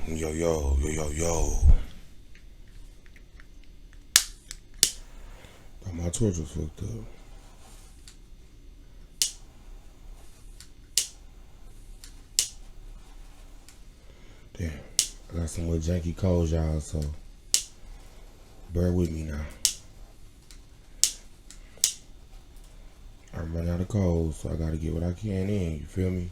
Yo, yo, yo, yo, yo. Oh, my torch was fucked up. Damn. I got some little janky codes, y'all, so bear with me now. I'm running out of codes, so I gotta get what I can in. You feel me?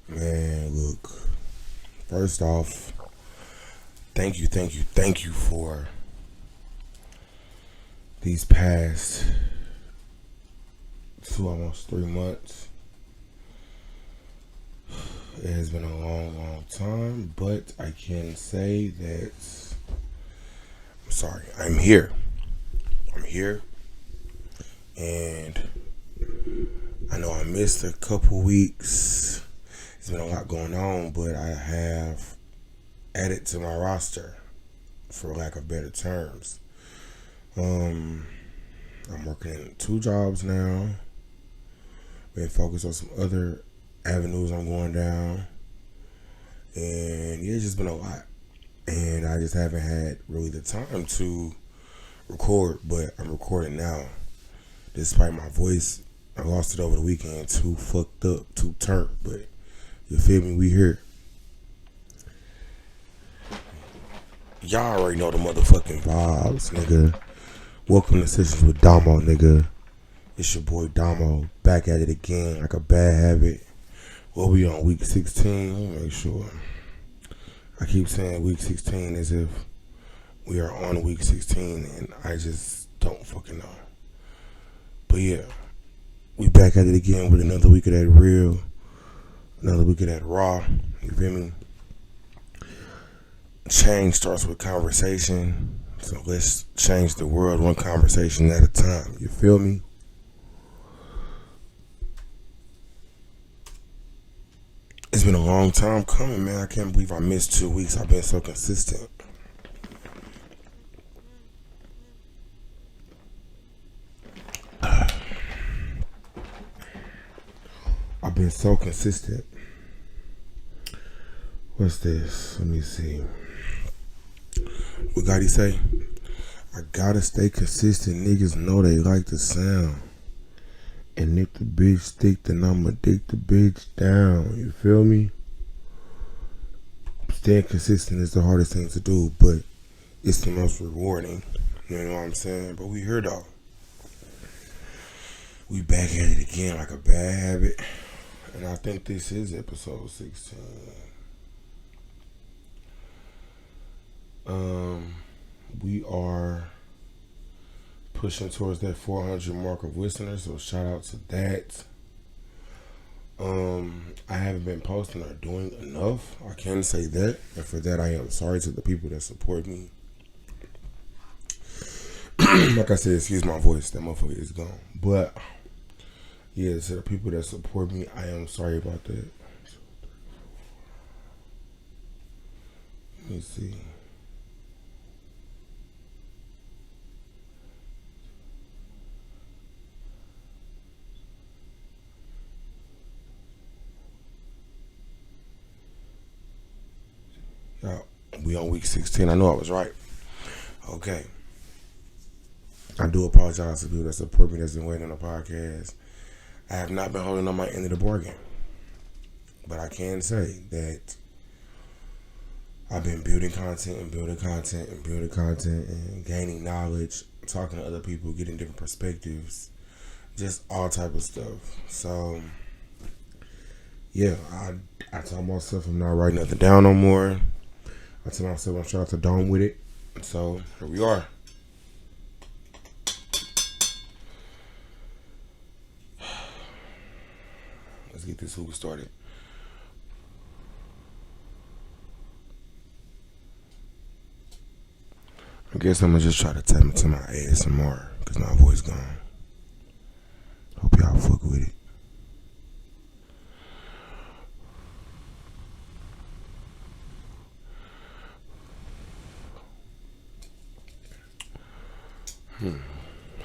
Man, look. First off, thank you for these past almost 3 months. It has been a long time, but I can say that I'm sorry. I'm here, and I know I missed a couple weeks. There's been a lot going on, but I have added to my roster, for lack of better terms. I'm working in 2 jobs now. Been focused on some other avenues I'm going down, and yeah, it's just been a lot. And I just haven't had really the time to record, but I'm recording now. Despite my voice, I lost it over the weekend. Too fucked up, too turned, but you feel me? We here. Y'all already know the motherfucking vibes, nigga. Welcome to Sessions with Damo, nigga. It's your boy Damo, back at it again like a bad habit. Well, we on week 16. Let me make sure. I keep saying week 16 as if we are on week 16, and I just don't fucking know. But yeah, we back at it again with another week of that real, another week of that raw. You feel me? Change starts with conversation. So let's change the world one conversation at a time. You feel me? It's been a long time coming, man. I can't believe I missed 2 weeks. I've been so consistent. I've been so consistent. What's this? Let me see. What Gotti say? I gotta stay consistent. Niggas know they like the sound. And if the bitch stick, then I'ma dick the bitch down. You feel me? Staying consistent is the hardest thing to do, but it's the most rewarding. You know what I'm saying? But we here though. We back at it again like a bad habit. And I think this is episode 16. We are pushing towards that 400 mark of listeners, so shout out to that. I haven't been posting or doing enough. I can say that, and for that I am sorry to the people that support me. Like I said, excuse my voice, that motherfucker is gone. But yeah, to the people that support me, I am sorry about that. Let me see. Y'all, we on week 16. I know I was right. Okay. I do apologize to people that support me that's been waiting on the podcast. I have not been holding on my end of the bargain. But I can say that I've been building content and gaining knowledge, talking to other people, getting different perspectives, just all type of stuff. So yeah, I told myself I'm not writing nothing down no more. I told myself I'm trying to dome with it. So here we are. Let's get this hoop started. I guess I'm gonna just try to tap into my ASMR because my voice gone. Hope y'all fuck with it.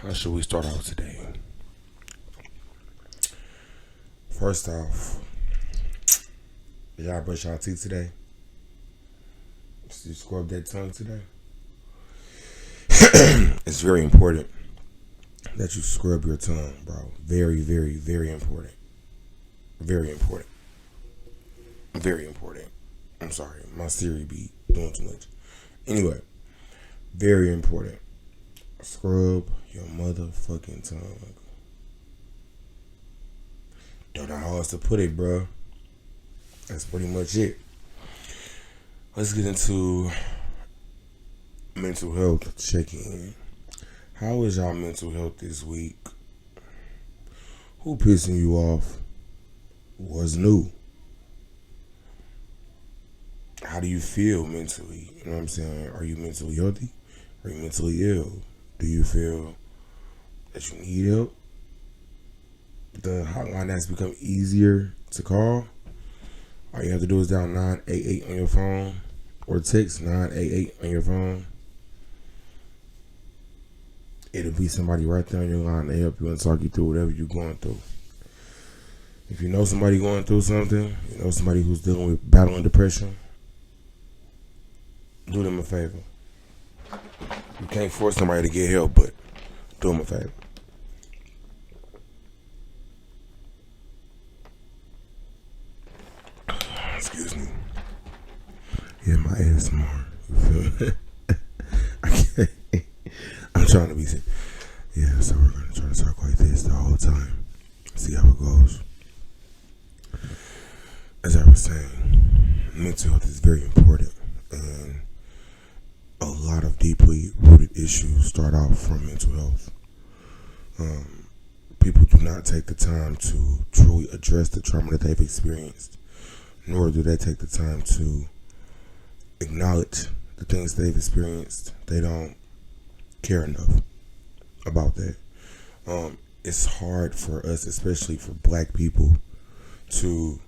How should we start out today? First off, did y'all brush y'all teeth today? Did you scrub that tongue today? It's very important that you scrub your tongue, bro. Very, very, very important. Very important. Very important. I'm sorry, my Siri be doing too much. Anyway, very important. Scrub your motherfucking tongue. Don't know how else to put it, bro. That's pretty much it. Let's get into mental health check-in. How is y'all mental health this week? Who pissing you off? What's new? How do you feel mentally? You know what I'm saying? Are you mentally healthy? Are you mentally ill? Do you feel that you need help? The hotline has become easier to call. All you have to do is dial 988 on your phone or text 988 on your phone. It'll be somebody right there on your line to help you and talk you through whatever you're going through. If you know somebody going through something, you know somebody who's dealing with battling depression, do them a favor. You can't force somebody to get help, but do them a favor. Excuse me. Yeah, my ASMR. You feel me? I can't. I'm trying to be sick. Yeah, so we're going to try to talk like this the whole time. See how it goes. As I was saying, mental health is very important. And a lot of deeply rooted issues start off from mental health. People do not take the time to truly address the trauma that they've experienced, nor do they take the time to acknowledge the things they've experienced. They don't care enough about that. It's hard for us, especially for Black people, to,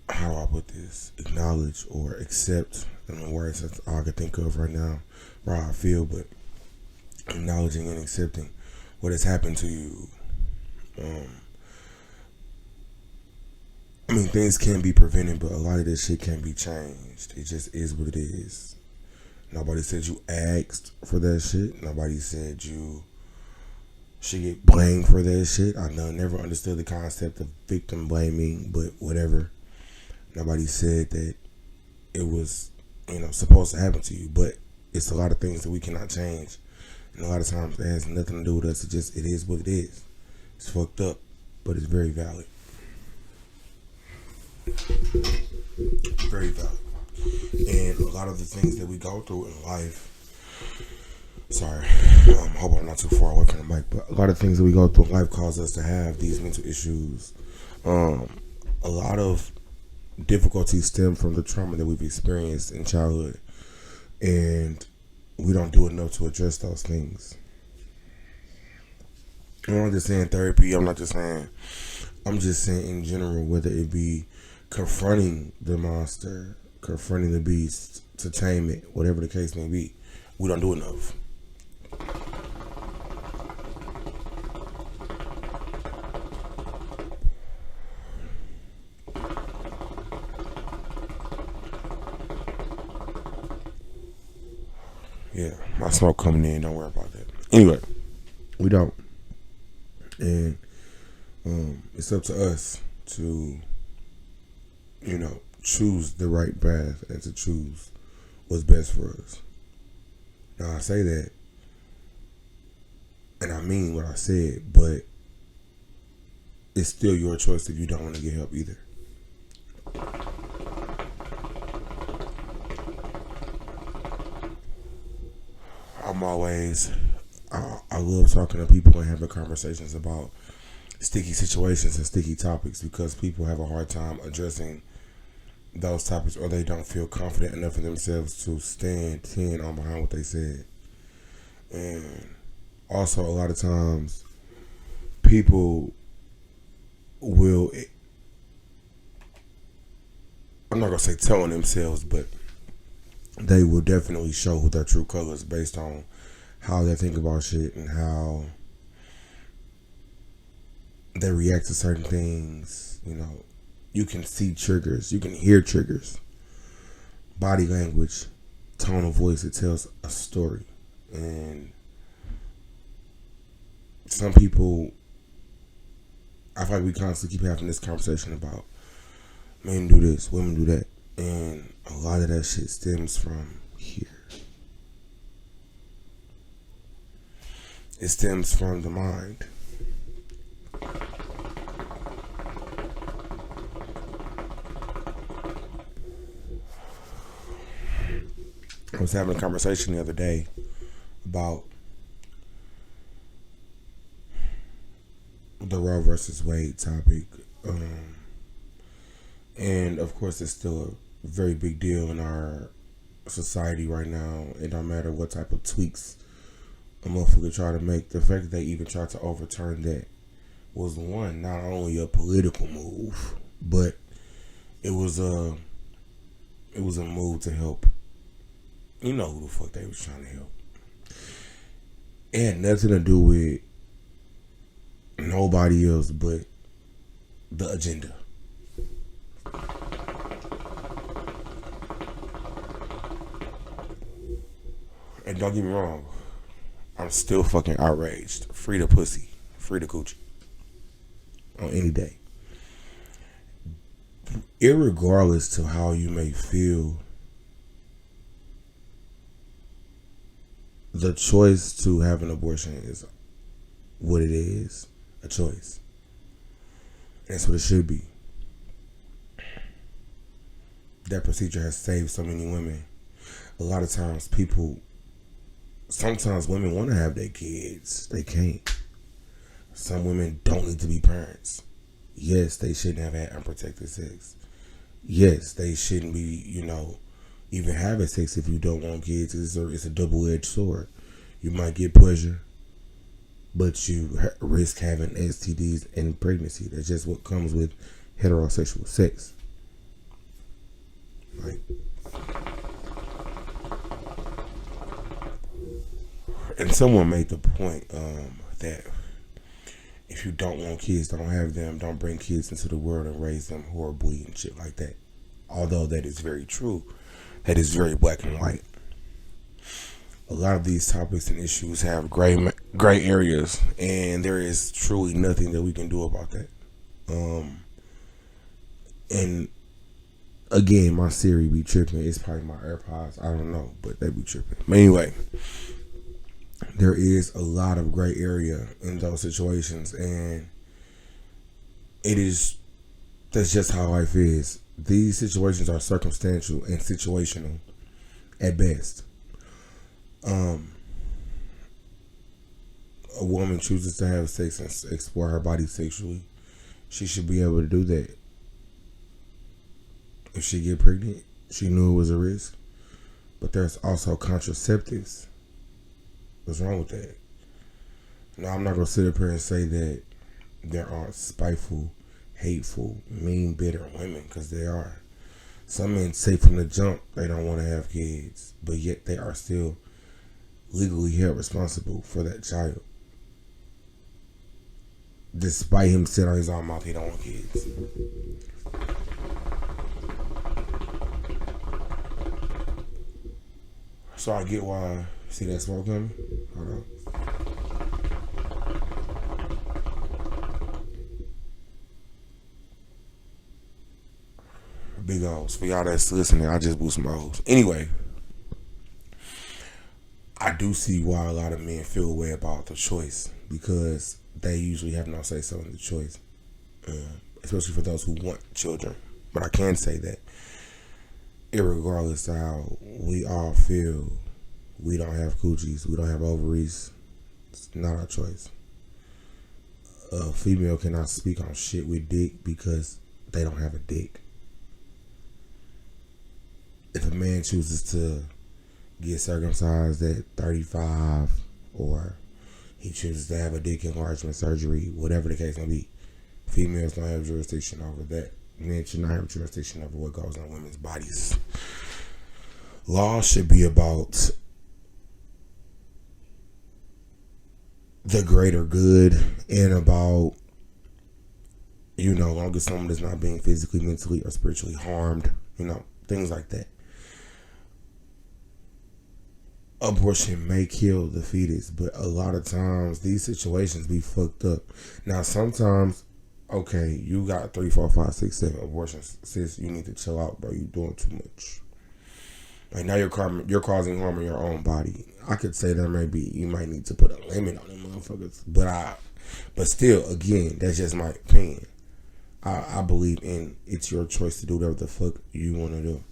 how do I put this, acknowledge or accept, I don't know words that's all I can think of right now, or how I feel, but acknowledging and accepting what has happened to you. I mean, things can be prevented, but a lot of this shit can be changed. It just is what it is. Nobody said you asked for that shit. Nobody said you should get blamed for that shit. I never understood the concept of victim blaming, but whatever. Nobody said that it was, supposed to happen to you, but it's a lot of things that we cannot change. And a lot of times it has nothing to do with us. It is what it is. It's fucked up, but it's very valid. Very valid. And a lot of the things that we go through in life, sorry, I hope I'm not too far away from the mic, but a lot of things that we go through in life cause us to have these mental issues. A lot of difficulties stem from the trauma that we've experienced in childhood, and we don't do enough to address those things. I'm not just saying therapy, I'm just saying in general, whether it be confronting the monster, confronting the beast, to tame it, whatever the case may be, we don't do enough. Yeah, my smoke coming in, don't worry about that. Anyway, we don't. And it's up to us to, choose the right path and to choose what's best for us. Now, I say that, and I mean what I said, but it's still your choice if you don't want to get help either. I love talking to people and having conversations about sticky situations and sticky topics, because people have a hard time addressing those topics, or they don't feel confident enough in themselves to stand 10 on behind what they said. And also, a lot of times people will, I'm not going to say telling themselves, but they will definitely show their true colors based on how they think about shit and how they react to certain things. You can see triggers, you can hear triggers, body language, tone of voice. It tells a story, and some people, I feel like we constantly keep having this conversation about men do this, women do that, and a lot of that shit stems from here. It stems from the mind. I was having a conversation the other day about the Roe versus Wade topic. And of course, it's still a very big deal in our society right now. It don't matter what type of tweaks a motherfucker try to make. The fact that they even tried to overturn that was not only a political move, but it was a move to help. You know who the fuck they was trying to help. It had nothing to do with nobody else but the agenda. And don't get me wrong, I'm still fucking outraged. Free the pussy. Free the coochie. On any day. Irregardless to how you may feel, the choice to have an abortion is what it is. A choice. That's what it should be. That procedure has saved so many women. A lot of times sometimes women want to have their kids. They can't. Some women don't need to be parents. Yes, they shouldn't have had unprotected sex. Yes, they shouldn't be, even having sex if you don't want kids. It's a double-edged sword. You might get pleasure, but you risk having STDs and pregnancy. That's just what comes with heterosexual sex. Like, and someone made the point that if you don't want kids, don't have them, don't bring kids into the world and raise them horribly and shit like that. Although that is very true, that is very black and white. A lot of these topics and issues have gray areas, and there is truly nothing that we can do about that. And again, my Siri be tripping. It's probably my AirPods. I don't know, but they be tripping. But anyway, there is a lot of gray area in those situations, and that's just how life is. These situations are circumstantial and situational at best. A woman chooses to have sex and explore her body sexually, she should be able to do that. If she get pregnant, she knew it was a risk. But there's also contraceptives. What's wrong with that? Now, I'm not going to sit up here and say that there aren't spiteful, hateful, mean, bitter women, because there are. Some men say from the jump they don't want to have kids, but yet they are still legally held responsible for that child. Despite him saying on his own mouth he don't want kids. So I get why. See that smoke coming? Hold on. Big O's. For y'all that's listening, I just blew some O's. Anyway, I do see why a lot of men feel a way about the choice, because they usually have no say so in the choice, especially for those who want children. But I can say that, irregardless of how we all feel, we don't have coochies, we don't have ovaries. It's not our choice. A female cannot speak on shit with dick because they don't have a dick. If a man chooses to get circumcised at 35, or he chooses to have a dick enlargement surgery, whatever the case may be, females don't have jurisdiction over that. Men should not have jurisdiction over what goes on in women's bodies. Law should be about the greater good and about long as someone is not being physically, mentally, or spiritually harmed, things like that. Abortion may kill the fetus, but a lot of times these situations be fucked up. Now, sometimes, okay, you got 3, 4, 5, 6, 7 abortions. Sis, you need to chill out, bro. You doing too much. Like, now you're causing harm in your own body. I could say that maybe you might need to put a limit on them motherfuckers. But still, again, that's just my opinion. I believe in it's your choice to do whatever the fuck you want to do.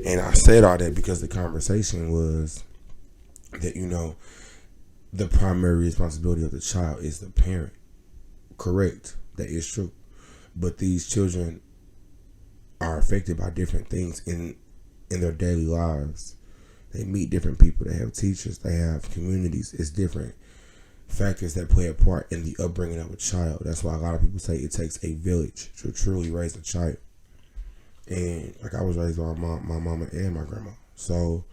And I said all that because the conversation was that, the primary responsibility of the child is the parent. Correct. That is true. But these children are affected by different things in their daily lives. They meet different people. They have teachers. They have communities. It's different factors that play a part in the upbringing of a child. That's why a lot of people say it takes a village to truly raise a child. And like, I was raised by my mama and my grandma. So,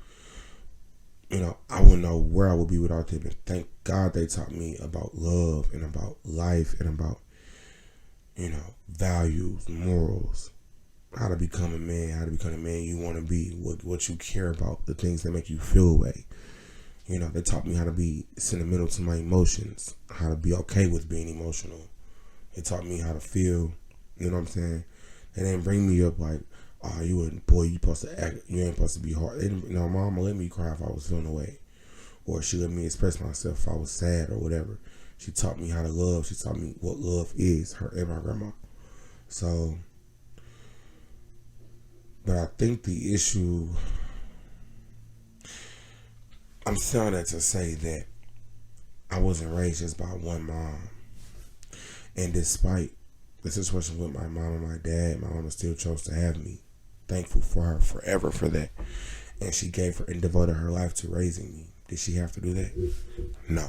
I wouldn't know where I would be without them. And thank God they taught me about love and about life and about, values, morals, how to become a man, how to become the man you want to be, what you care about, the things that make you feel away. They taught me how to be sentimental to my emotions, how to be okay with being emotional. They taught me how to feel, you know what I'm saying? They didn't bring me up like, oh, you a boy, you supposed to act, you ain't supposed to be hard. They didn't, mama let me cry if I was feeling away. Or she let me express myself if I was sad or whatever. She taught me how to love. She taught me what love is, her and my grandma. So, but I think the issue, I'm saying that to say that I wasn't raised just by one mom. And despite the situation with my mom and my dad, my mama still chose to have me. Thankful for her forever for that. And she gave her and devoted her life to raising me. Did she have to do that? No.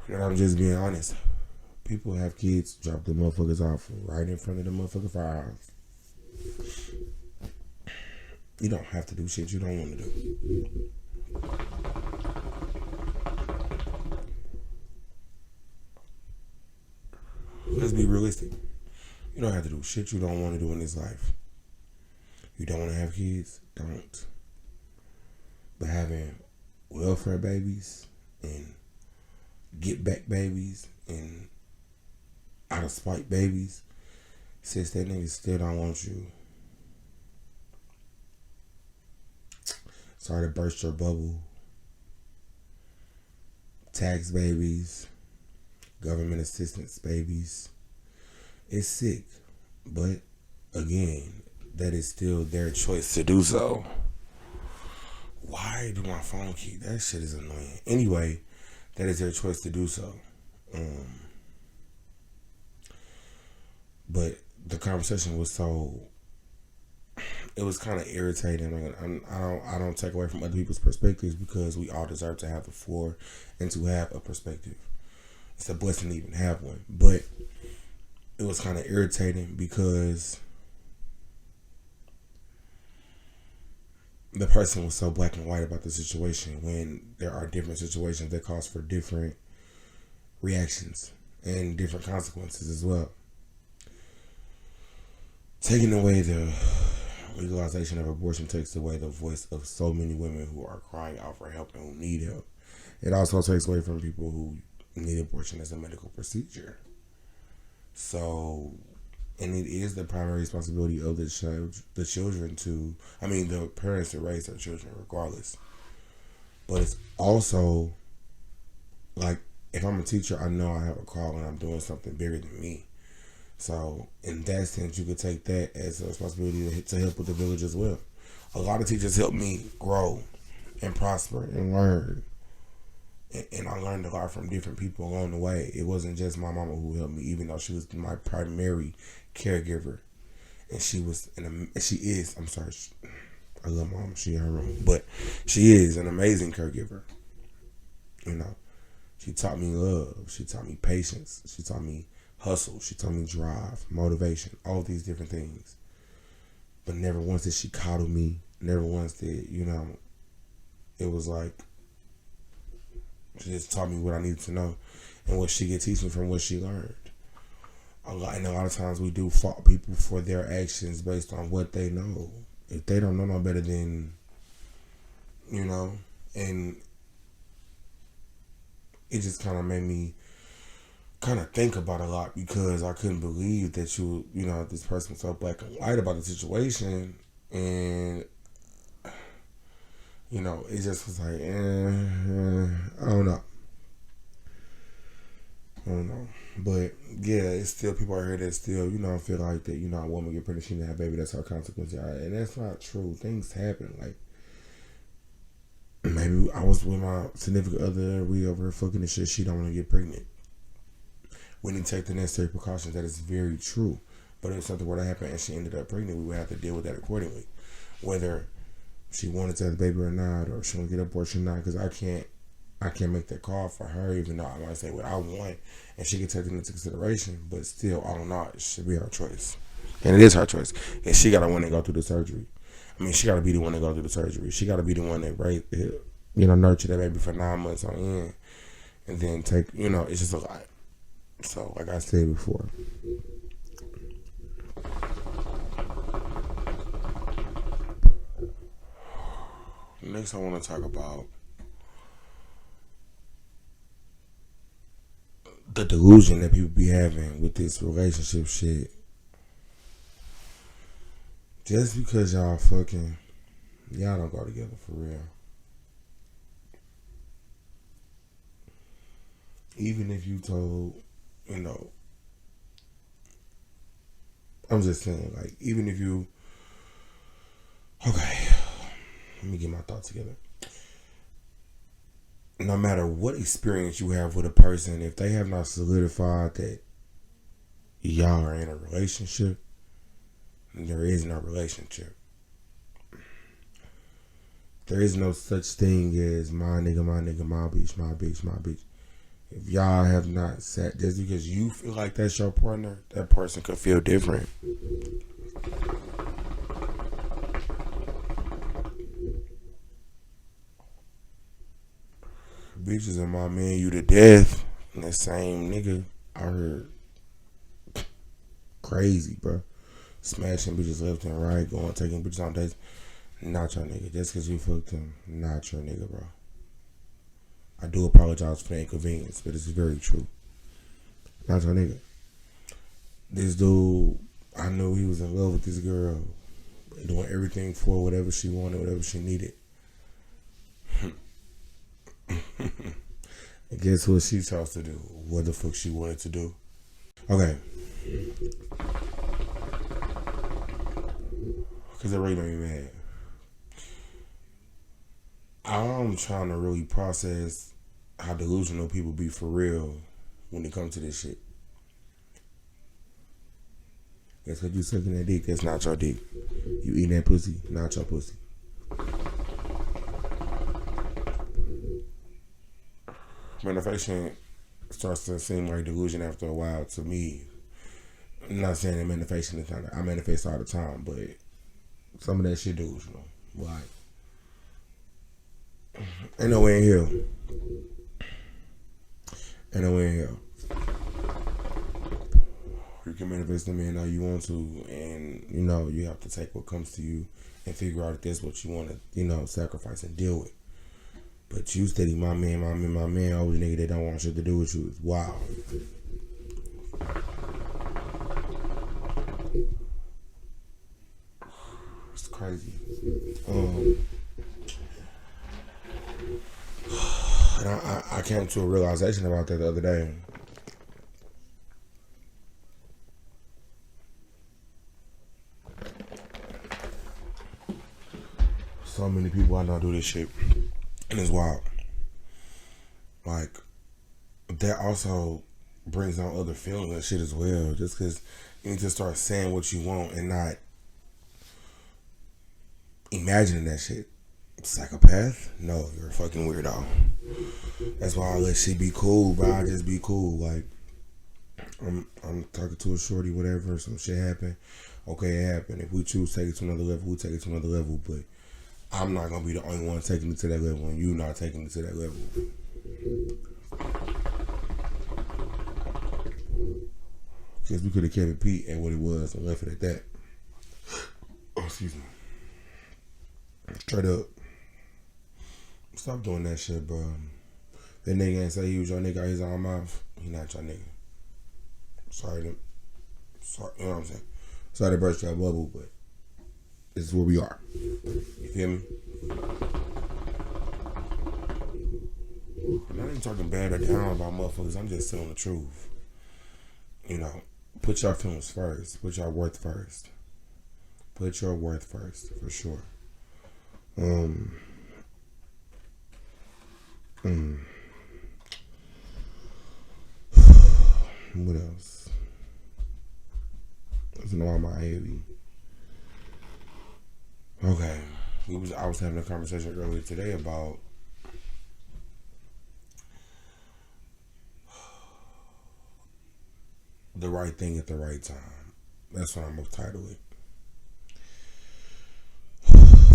And I'm just being honest. People have kids drop the motherfuckers off right in front of the motherfucking firehouse. You don't have to do shit you don't want to do. Let's be realistic. You don't have to do shit you don't want to do in this life. You don't want to have kids? Don't. But having welfare babies and get back babies and out of spite babies, since that nigga still don't want you. Sorry to burst your bubble. Tax babies, government assistance babies. It's sick, but again, that is still their choice to do so. Why do my phone keep? That shit is annoying. Anyway, that is their choice to do so. But the conversation was it was kind of irritating. I don't take away from other people's perspectives because we all deserve to have the floor and to have a perspective. It's a blessing to even have one. But it was kind of irritating because the person was so black and white about the situation when there are different situations that cause for different reactions and different consequences as well. Taking away the legalization of abortion takes away the voice of so many women who are crying out for help and who need help. It also takes away from people who need abortion as a medical procedure. So, and it is the primary responsibility of the children the parents to raise their children regardless. But it's also, like, if I'm a teacher, I know I have a call and I'm doing something bigger than me. So, in that sense, you could take that as a responsibility to help with the village as well. A lot of teachers helped me grow and prosper and learn. And I learned a lot from different people along the way. It wasn't just my mama who helped me, even though she was my primary caregiver. And she is, I love mom, she in her room. But she is an amazing caregiver. She taught me love. She taught me patience. She taught me hustle. She taught me drive, motivation, all these different things. But never once did she coddle me. Never once did, it was like, She just taught me what I needed to know and what she could teach me from what she learned. And a lot of times we do fault people for their actions based on what they know. If they don't know no better than, and it just kind of made me kind of think about a lot because I couldn't believe that this person was so black and white about the situation. And, it just was like, I don't know. But yeah, it's still people out here that still, feel like that, a woman get pregnant, she didn't have a baby, that's her consequence. And that's not true. Things happen. Like, maybe I was with my significant other and we over here fucking and shit, she don't want to get pregnant. We didn't take the necessary precautions. That is very true. But if something were to happen and she ended up pregnant, we would have to deal with that accordingly. Whether she wanted to have the baby or not, or she want to get abortion or not, because I can't make that call for her, even though I might say what I want, and she can take it into consideration. But still, I don't know. It should be her choice, and it is her choice. And she got to want to go through the surgery. I mean, she got to be the one to go through the surgery. She got to be the one that nurture that baby for 9 months on end, and then take. It's just a lot. So, like I said before. Next, I want to talk about the delusion that people be having with this relationship shit. Just because y'all don't go together for real. Even if you told, I'm just saying, like, even if you, okay, let me get my thoughts together. No matter what experience you have with a person, if they have not solidified that y'all are in a relationship, there is no relationship. There is no such thing as my nigga, my bitch, my bitch, my bitch. If y'all have not sat, just because you feel like that's your partner, that person could feel different. Bitches and my man, you to death. And that same nigga, I heard crazy, bro. Smashing bitches left and right, taking bitches on dates. Not your nigga. Just because you fucked him, not your nigga, bro. I do apologize for the inconvenience, but it's very true. Not your nigga. This dude, I knew he was in love with this girl, doing everything for whatever she wanted, whatever she needed. And guess what she chose to do? What the fuck she wanted to do? Okay. Because it really made me mad. I'm trying to really process how delusional people be for real when it comes to this shit. Guess what, you sucking that dick? That's not your dick. You eating that pussy? Not your pussy. Manifestation starts to seem like delusion after a while to me. I'm not saying that manifestation is not. I manifest all the time, but some of that shit delusional. Like, ain't no way in hell. Ain't no way in hell. You can manifest the man how you want to, and you have to take what comes to you and figure out if that's what you want to, sacrifice and deal with. But you steady, my man, always nigga that don't want shit to do with you. It's wild. It's crazy. And I came to a realization about that the other day. So many people I know do this shit. And it's wild. Like, that also brings on other feelings and shit as well. Just because you need to start saying what you want and not imagining that shit. Psychopath? No, you're a fucking weirdo. That's why I let shit be cool, bro. I just be cool. Like, I'm talking to a shorty, whatever, some shit happen. Okay, it happened. If we choose to take it to another level, we take it to another level. But I'm not gonna be the only one taking it to that level, and you not taking it to that level. Because we could have kept it Pete at what it was and left it at that. Oh, excuse me. Straight up. Stop doing that shit, bro. That nigga ain't say he was your nigga out his own mouth. He not your nigga. Sorry, you know what I'm saying? Sorry to burst your bubble, but this is where we are. You feel me? I'm not even talking bad or down about motherfuckers. I'm just telling the truth. You know, put your feelings first. Put your worth first. Put your worth first, for sure. What else? Let's know my heavy. Okay. I was having a conversation earlier today about the right thing at the right time. That's what I'm gonna title it.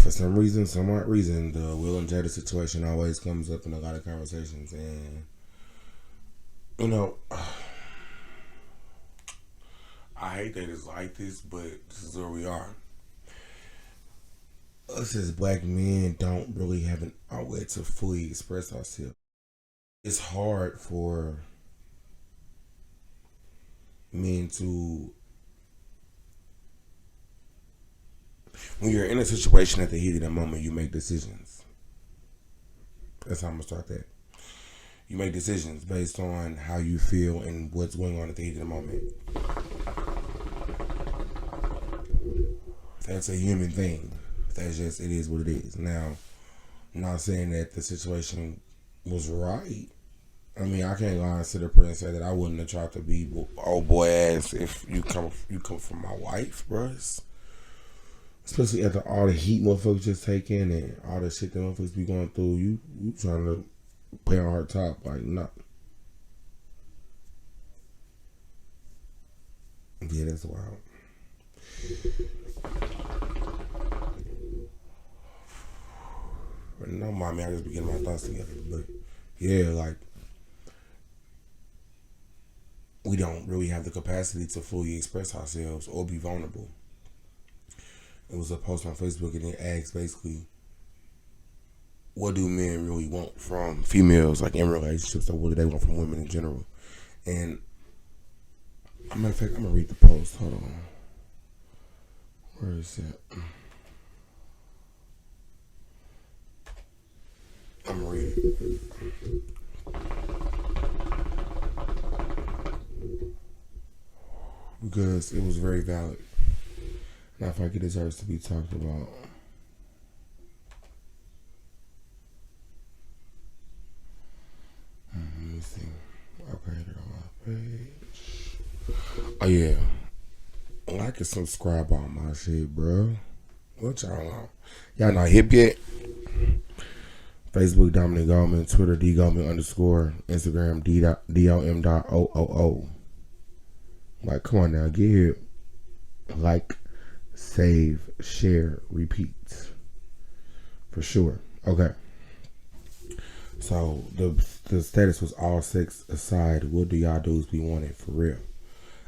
For some reason, some odd reason, the Will and Jada situation always comes up in a lot of conversations, and you know, I hate that it's like this, but this is where we are. Us as black men don't really have an outlet to fully express ourselves. It's hard for men to, when you're in a situation at the heat of the moment, you make decisions. That's how I'm gonna start that. You make decisions based on how you feel and what's going on at the heat of the moment. That's a human thing. That's just, it is what it is. Now, I'm not saying that the situation was right. I mean, I can't lie and sit up and say that I wouldn't have tried to be old boy ass if you come from my wife, bruh. Especially after all the heat motherfuckers just taking and all the shit that motherfuckers be going through, you trying to play on her top, like, nah. Yeah, that's wild. But no, mommy, I just be getting my thoughts together. But yeah, like, we don't really have the capacity to fully express ourselves or be vulnerable. It was a post on Facebook and it asked basically, what do men really want from females, like in relationships, or what do they want from women in general? And matter of fact, I'm gonna read the post. Hold on. Where is it? I'm gonna read it. Because it was very valid. And I feel like it deserves to be talked about. Let me see. Okay, they're on my page. Oh yeah. Like and subscribe on my shit, bro. What y'all on? Y'all not hip yet? Facebook Dominic Goldman, Twitter D Goldman _, Instagram DOM.OOO. Like, come on now, get here. Like, save, share, repeat. For sure. Okay. So the status was all sex aside. What do y'all dudes be wanting for real?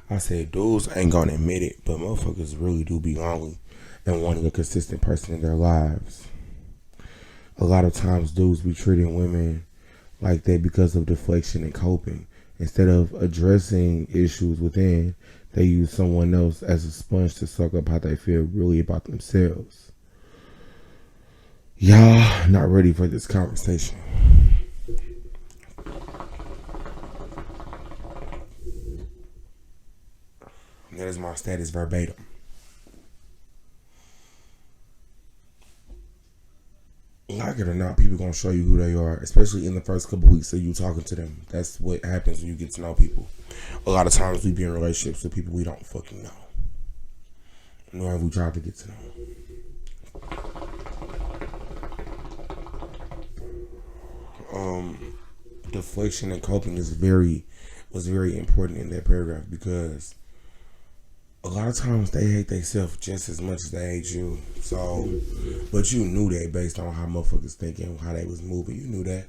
I said dudes ain't gonna admit it, but motherfuckers really do be lonely and wanting a consistent person in their lives. A lot of times dudes be treating women like that because of deflection and coping. Instead of addressing issues within, they use someone else as a sponge to suck up how they feel really about themselves. Y'all not ready for this conversation. That is my status verbatim. Like it or not, people gonna show you who they are, especially in the first couple weeks of you talking to them. That's what happens when you get to know people. A lot of times we be in relationships with people we don't fucking know, nor have we tried to get to know. Deflection and coping was very important in that paragraph, because a lot of times they hate themselves just as much as they hate you. So, but you knew that based on how motherfuckers thinking, how they was moving. You knew that.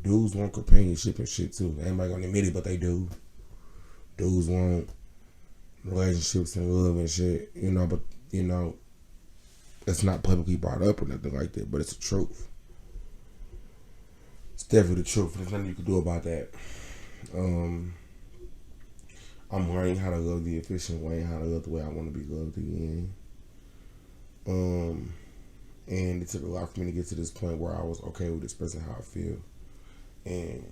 Dudes want companionship and shit too. Ain't gonna admit it, but they do. Dudes want relationships and love and shit. But it's not publicly brought up or nothing like that. But it's the truth. It's definitely the truth. There's nothing you can do about that. I'm learning how to love the efficient way, how to love the way I want to be loved again. And it took a lot for me to get to this point where I was okay with expressing how I feel. And,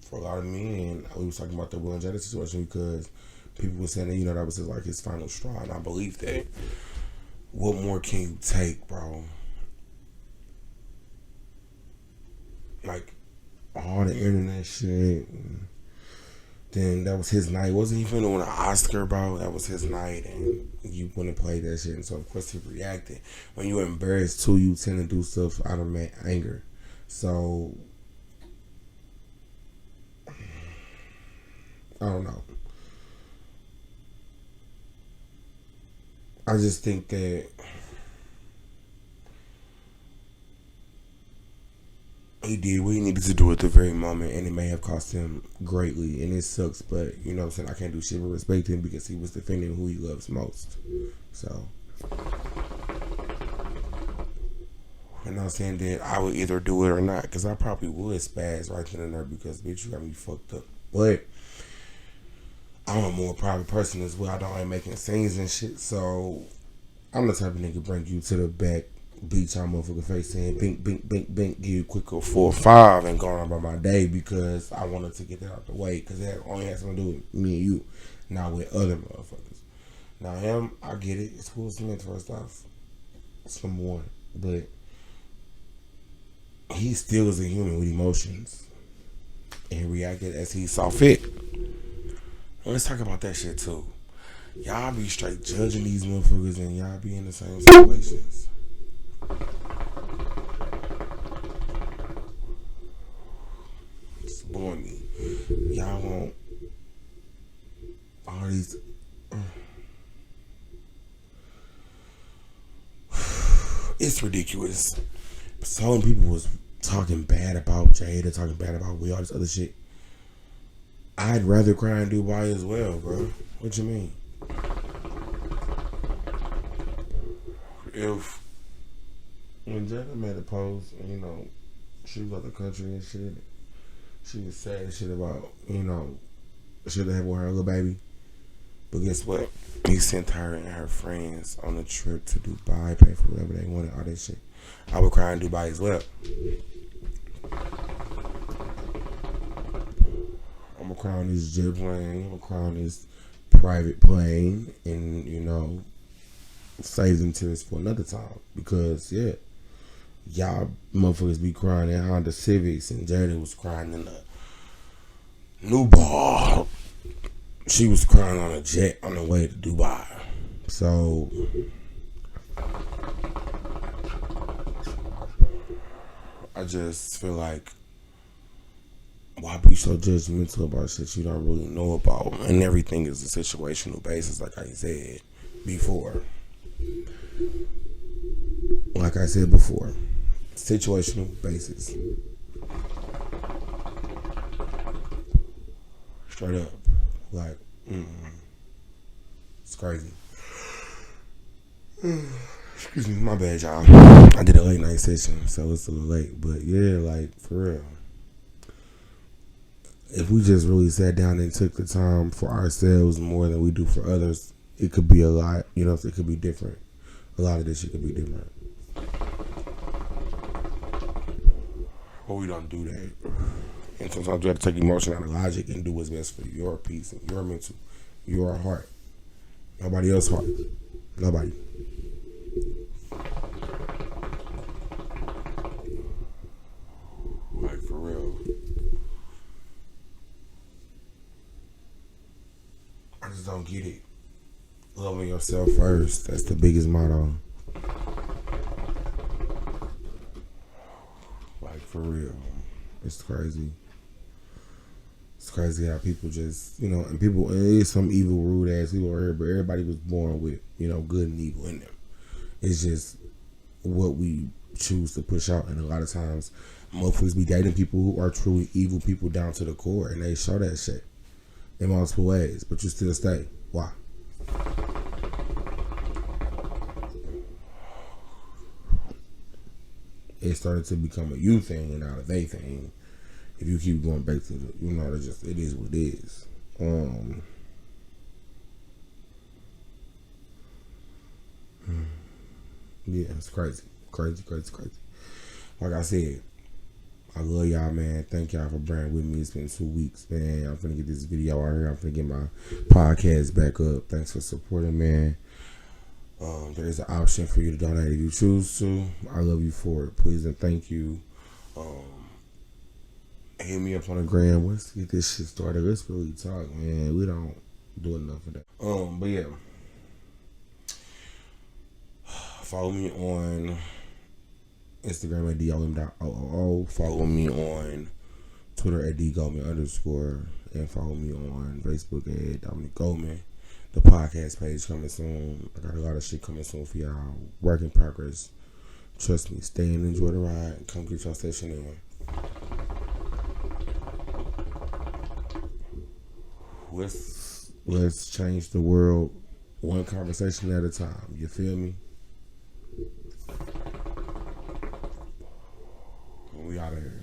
for a lot of men, we was talking about the Will and Jada situation because people were saying that, that was like his final straw. And I believe that. What more can you take, bro? Like, all the internet shit. Then that was his night. Wasn't he finna win an Oscar, bro? That was his night, and you wouldn't play that shit. And so, of course, he reacted. When you're embarrassed, too, you tend to do stuff out of anger. So, I don't know. I just think that he did what he needed to do at the very moment, and it may have cost him greatly, and it sucks, but you know what I'm saying, I can't do shit but respect him because he was defending who he loves most. So, and I'm saying that I would either do it or not, because I probably would spaz right then and there because, bitch, you got me fucked up. But I'm a more private person as well. I don't like making scenes and shit, so I'm the type of nigga bring you to the back, beat your motherfucking face saying bink, bink, bink, bink, give you a quick 4 or 5 and go on about my day because I wanted to get that out the way because it only has something to do with me and you, not with other motherfuckers. Now him, I get it. It's Will Smith first off. It's number one. But he still is a human with emotions and reacted as he saw fit. Let's talk about that shit too. Y'all be straight judging these motherfuckers and y'all be in the same situations. It's blowing me. Y'all want all these. It's ridiculous. So many people was talking bad about Jada, talking bad about Will, all this other shit. I'd rather cry in Dubai as well, bro. What you mean? If when Jada made a post, and, she was out the country and shit, she was sad and shit about, she had with her little baby. But guess what? He sent her and her friends on a trip to Dubai, pay for whatever they wanted, all that shit. I would cry in Dubai as well. I'm gonna cry on this jet plane. I'm gonna cry on this private plane, and save them tears for another time because y'all motherfuckers be crying in Honda Civics, and Jada was crying in the new ball. She was crying on a jet on the way to Dubai. So I just feel like, why be so judgmental about shit you don't really know about? And everything is a situational basis, like I said before. Situational basis. Straight up. Like, it's crazy. Excuse me, my bad, y'all. I did a late night session, so it's a little late. But yeah, like, for real. If we just really sat down and took the time for ourselves more than we do for others, it could be a lot. It could be different. A lot of this shit could be different. But we don't do that. And sometimes you have to take emotion out of logic and do what's best for your peace and your mental, your heart. Nobody else's heart. Nobody. Like, for real. I just don't get it. Loving yourself first. That's the biggest motto. Like, for real. It's crazy. It's crazy how people just, and people, it is some evil, rude ass people here, but everybody was born with, good and evil in them. It's just what we choose to push out. And a lot of times, motherfuckers be dating people who are truly evil people down to the core, and they show that shit in multiple ways, but you still stay. Why? It started to become a you thing and not a they thing. If you keep going back to the, it is what it is. Yeah, it's crazy. Crazy. Like I said, I love y'all, man. Thank y'all for bearing with me. It's been 2 weeks, man. I'm finna get this video out here. I'm finna get my podcast back up. Thanks for supporting, man. There is an option for you to donate if you choose to. I love you for it. Please and thank you. Hit me up on the gram. Let's get this shit started. Let's really talk, man. We don't do enough of that. But yeah. Follow me on Instagram at DOM.OOO. Follow me on Twitter at DGoldman_. And follow me on Facebook at Dominic Goldman. The podcast page coming soon. I got a lot of shit coming soon for y'all. Work in progress. Trust me. Stay and enjoy the ride. Come get your station in. Let's change the world one conversation at a time. You feel me? We out of here.